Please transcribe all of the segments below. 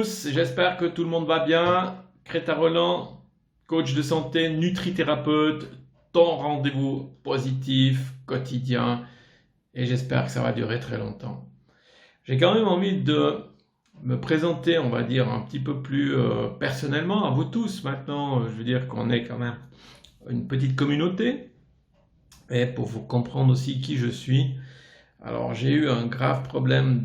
tous, j'espère que tout le monde va bien. Créta Roland, coach de santé, nutrithérapeute, ton rendez-vous positif quotidien et j'espère que ça va durer très longtemps. J'ai quand même envie de me présenter, on va dire, un petit peu plus personnellement à vous tous maintenant. Je veux dire qu'on est quand même une petite communauté et pour vous comprendre aussi qui je suis. Alors j'ai eu un grave problème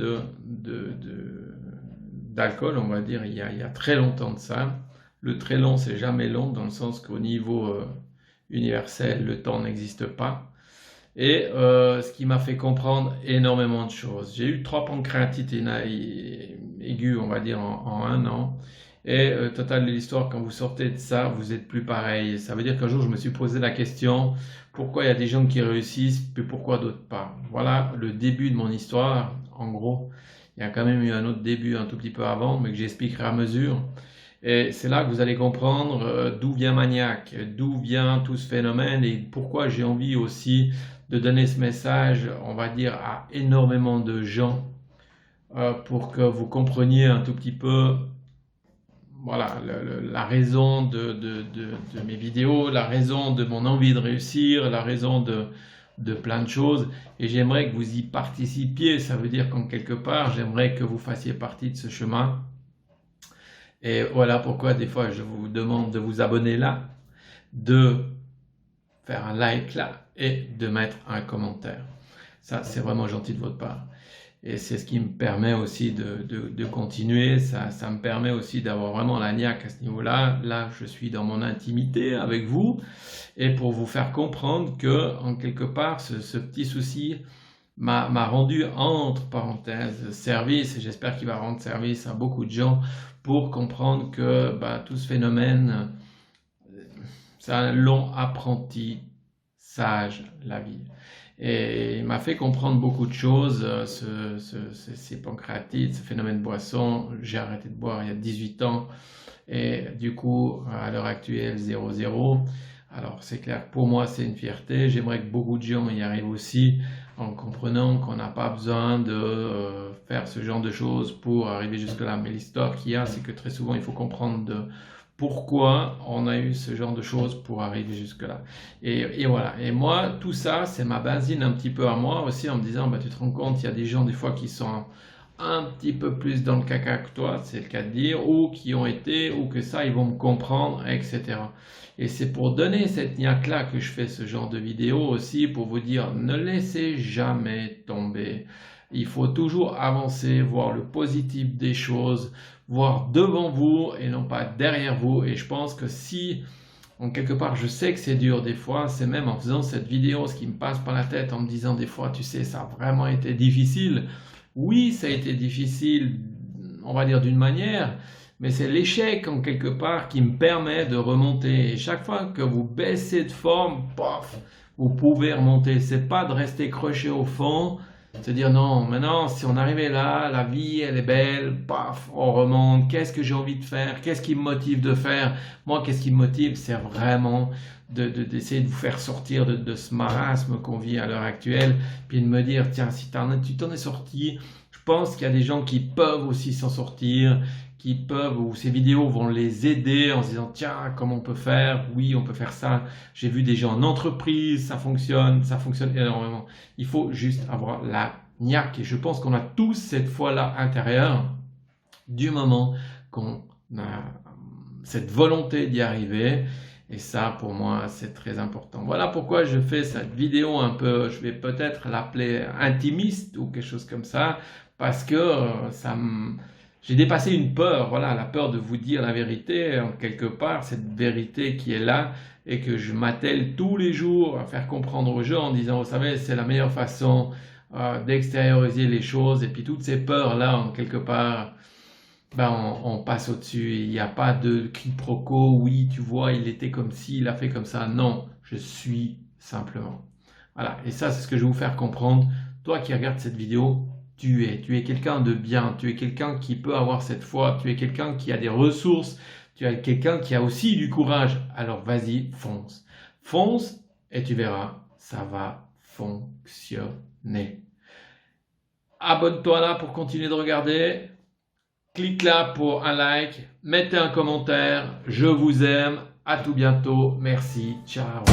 d'alcool, on va dire, il y a très longtemps de ça. Le très long, c'est jamais long, dans le sens qu'au niveau universel, le temps n'existe pas. Et ce qui m'a fait comprendre énormément de choses. J'ai eu 3 pancréatites aiguës, on va dire, en un an. Et total de l'histoire, quand vous sortez de ça, vous n'êtes plus pareil. Ça veut dire qu'un jour, je me suis posé la question, pourquoi il y a des gens qui réussissent, puis pourquoi d'autres pas? Voilà le début de mon histoire, en gros. Il y a quand même eu un autre début un tout petit peu avant, mais que j'expliquerai à mesure. Et c'est là que vous allez comprendre d'où vient Maniac, d'où vient tout ce phénomène et pourquoi j'ai envie aussi de donner ce message, on va dire, à énormément de gens pour que vous compreniez un tout petit peu voilà, la raison de mes vidéos, la raison de mon envie de réussir, la raison de plein de choses. Et j'aimerais que vous y participiez. Ça veut dire qu'en quelque part, j'aimerais que vous fassiez partie de ce chemin. Et voilà pourquoi des fois je vous demande de vous abonner là, de faire un like là et de mettre un commentaire. Ça, c'est vraiment gentil de votre part. Et c'est ce qui me permet aussi de continuer. Ça me permet aussi d'avoir vraiment la niaque à ce niveau-là. Là, je suis dans mon intimité avec vous. Et pour vous faire comprendre que, en quelque part, ce petit souci m'a rendu, entre parenthèses, service. Et j'espère qu'il va rendre service à beaucoup de gens pour comprendre que tout ce phénomène, c'est un long apprentissage, la vie. Et il m'a fait comprendre beaucoup de choses, ces pancréatites, ce phénomène de boisson. J'ai arrêté de boire il y a 18 ans et du coup, à l'heure actuelle, 0-0. Alors c'est clair que pour moi, c'est une fierté. J'aimerais que beaucoup de gens y arrivent aussi en comprenant qu'on n'a pas besoin de faire ce genre de choses pour arriver jusque-là. Mais l'histoire qu'il y a, c'est que très souvent, il faut comprendre pourquoi on a eu ce genre de choses pour arriver jusque-là. Et voilà. Et moi, tout ça, c'est ma benzine un petit peu à moi aussi, en me disant, tu te rends compte, il y a des gens des fois qui sont un petit peu plus dans le caca que toi, c'est le cas de dire, ou qui ont été, ou que ça, ils vont me comprendre, etc. Et c'est pour donner cette niaque-là que je fais ce genre de vidéo aussi, pour vous dire, ne laissez jamais tomber. Il faut toujours avancer, voir le positif des choses, voir devant vous et non pas derrière vous. Et je pense que si, en quelque part, je sais que c'est dur des fois, c'est même en faisant cette vidéo, ce qui me passe par la tête en me disant des fois, tu sais, ça a vraiment été difficile. Oui, ça a été difficile, on va dire d'une manière, mais c'est l'échec en quelque part qui me permet de remonter. Et chaque fois que vous baissez de forme, paf, vous pouvez remonter. C'est pas de rester croché au fond, se dire non, maintenant si on arrivait là, la vie elle est belle, paf, on remonte. Qu'est-ce que j'ai envie de faire? Qu'est-ce qui me motive de faire? Moi, qu'est-ce qui me motive? C'est vraiment d'essayer de vous faire sortir de ce marasme qu'on vit à l'heure actuelle, puis de me dire, tiens, si tu t'en es sorti, je pense qu'il y a des gens qui peuvent aussi s'en sortir, qui peuvent, ou ces vidéos vont les aider en se disant, tiens, comment on peut faire? Oui, on peut faire ça. J'ai vu des gens en entreprise, ça fonctionne énormément. Il faut juste avoir la niaque, et je pense qu'on a tous cette foi-là intérieure, du moment qu'on a cette volonté d'y arriver. Et ça, pour moi, c'est très important. Voilà pourquoi je fais cette vidéo un peu, je vais peut-être l'appeler intimiste ou quelque chose comme ça, parce que j'ai dépassé une peur, voilà, la peur de vous dire la vérité, en quelque part, cette vérité qui est là, et que je m'attelle tous les jours à faire comprendre aux gens en disant, vous savez, c'est la meilleure façon d'extérioriser les choses, et puis toutes ces peurs-là, en quelque part, on passe au-dessus. Il n'y a pas de quiproquo, oui, tu vois, il était comme ci, il a fait comme ça. Non, je suis simplement. Voilà, et ça, c'est ce que je vais vous faire comprendre. Toi qui regardes cette vidéo, tu es quelqu'un de bien, tu es quelqu'un qui peut avoir cette foi, tu es quelqu'un qui a des ressources, tu es quelqu'un qui a aussi du courage. Alors vas-y, fonce. Fonce et tu verras, ça va fonctionner. Abonne-toi là pour continuer de regarder. Clique là pour un like, mettez un commentaire, je vous aime, à tout bientôt, merci, ciao.